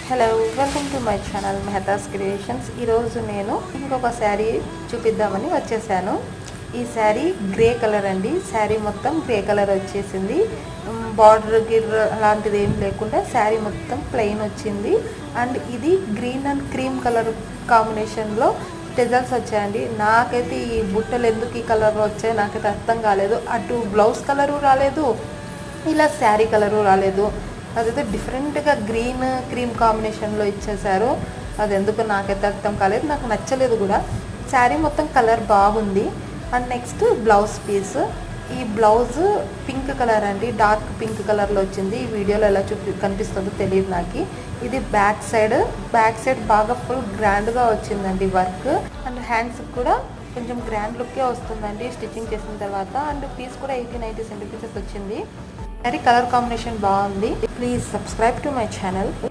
Hello, welcome to my channel Mehtas creations. ఈరోజు నేను ఇంకొక శారీ చూపిద్దామని వచ్చేసాను. ఈ శారీ గ్రే కలర్ అండి. శారీ మొత్తం గ్రే కలర్ వచ్చేసింది. బార్డర్ గిర్ అలాంటిది ఏం లేకుండా శారీ మొత్తం ప్లెయిన్ వచ్చింది. అండ్ ఇది గ్రీన్ అండ్ క్రీమ్ కలర్ కాంబినేషన్లో డిజైన్స్ వచ్చాయండి. నాకైతే ఈ బుట్టలు ఎందుకు ఈ కలర్ వచ్చాయి నాకైతే అర్థం కాలేదు. అటు బ్లౌజ్ కలరు రాలేదు, ఇలా శారీ కలరు రాలేదు. అదైతే డిఫరెంట్గా గ్రీన్ క్రీమ్ కాంబినేషన్లో ఇచ్చేసారు. అది ఎందుకు నాకైతే అర్థం కాలేదు, నాకు నచ్చలేదు కూడా. శారీ మొత్తం కలర్ బాగుంది. And next blouse piece. ఈ బ్లౌజ్ పింక్ కలర్ అండి, డార్క్ పింక్ కలర్లో వచ్చింది. ఈ వీడియోలో ఎలా కనిపిస్తుందో తెలియదు నాకు. ఇది బ్యాక్ సైడ్ బాగా ఫుల్ గ్రాండ్గా వచ్చిందండి వర్క్. అండ్ హ్యాండ్స్ కూడా కొంచెం గ్రాండ్ లుక్కే వస్తుందండి స్టిచ్చింగ్ చేసిన తర్వాత. అండ్ పీస్ కూడా 80-90 సెంటీమీటర్స్ వచ్చింది. శారీ కలర్ కాంబినేషన్ బాగుంది. Please subscribe to my channel.